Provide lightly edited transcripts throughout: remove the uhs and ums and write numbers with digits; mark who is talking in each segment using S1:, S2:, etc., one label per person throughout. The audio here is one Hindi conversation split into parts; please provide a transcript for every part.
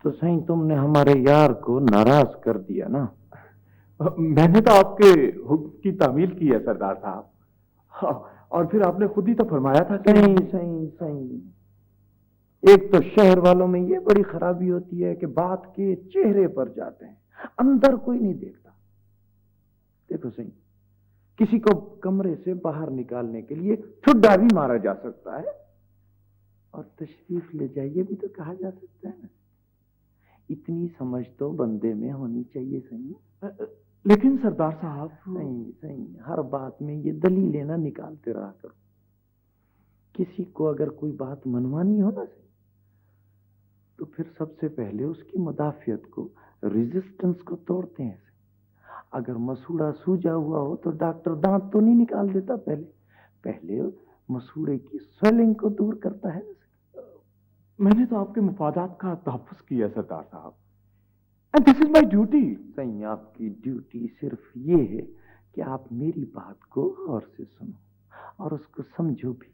S1: तो सही तुमने हमारे यार को नाराज कर दिया ना।
S2: मैंने तो आपके हुक्म की तामील की है सरदार साहब। हाँ, और फिर आपने खुद ही तो फरमाया था कि
S1: सही सही सही। एक तो शहर वालों में ये बड़ी खराबी होती है कि बात के चेहरे पर जाते हैं, अंदर कोई नहीं देखता। देखो सही, किसी को कमरे से बाहर निकालने के लिए ठुड्डा भी मारा जा सकता है और तशरीफ ले जाइए भी तो कहा जा सकता है ना। इतनी समझ तो बंदे में होनी चाहिए सही।
S2: लेकिन सरदार साहब
S1: सही सही, हर बात में ये दलीलें ना निकालते रहा करो। किसी को अगर कोई बात मनवानी हो ना सही, तो फिर सबसे पहले उसकी मुदाफियत को, रेजिस्टेंस को तोड़ते हैं। अगर मसूड़ा सूजा हुआ हो तो डॉक्टर दांत तो नहीं निकाल देता, पहले पहले मसूड़े की स्वेलिंग को दूर करता है।
S2: मैंने तो आपके मुफादात का तहफ़्फ़ुज़ किया सरदार साहब, and this is my duty.
S1: सही, आपकी ड्यूटी सिर्फ ये है कि आप मेरी बात को गौर से सुनो और उसको समझो भी।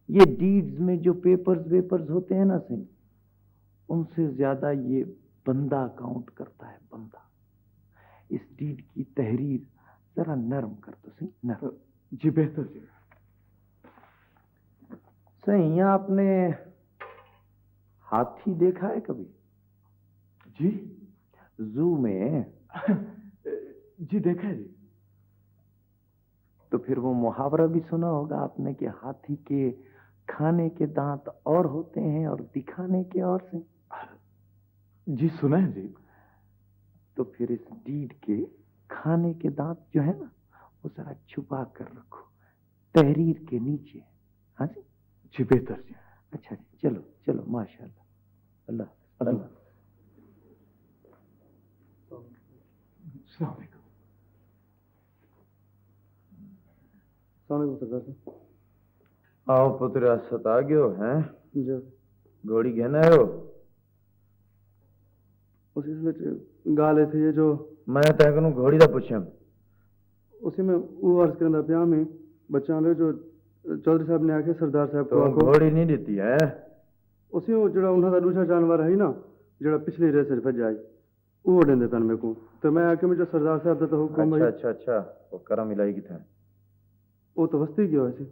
S1: ये डीड्स में जो पेपर्स वेपर्स होते हैं ना सही, उनसे ज्यादा ये बंदा काउंट करता है, बंदा। इस डीड की तहरीर जरा नरम कर दो सही, नरम।
S2: जी बेहतर जी।
S1: सही, आपने हाथी देखा है कभी?
S2: जी
S1: जू में?
S2: जी देखा है जी।
S1: तो फिर वो मुहावरा भी सुना होगा आपने कि हाथी के खाने के दांत और होते हैं और दिखाने के और से।
S2: जी सुना है जी।
S1: तो फिर इस डीड के खाने के दांत जो है ना, वो जरा छुपा कर रखो, तहरीर के नीचे। हाँ जी
S2: जी बेहतर जी।
S1: अच्छा जी, चलो चलो, माशाल्लाह, अल्लाह अल्लाह।
S2: अस्सलाम वालेकुम।
S1: आओ पुत्र, सता गयो हैं
S3: जो
S1: घोड़ी कहना है वो
S3: उसी में गाले थे ये जो
S1: मैं तैਨੂੰ घोड़ी दा पूछा।
S3: उसी में वो अर्ज करना पिया में बच्चा ले जो चौधरी साहब ने आके सरदार साहब
S1: तो
S3: को
S1: घोड़ी नहीं देती है।
S3: उसी में जड़ा उन्होंने दूसरा जानवर है ना, जड़ा पिछली रेस से भज जाए वो देंदे तन मेरे को। तो मैं आके मुझे सरदार साहब दा तो हुक्म
S1: अच्छा
S3: भाई
S1: अच्छा अच्छा, वो करम इलाई की था।
S3: वो तो वस्ती की वैसे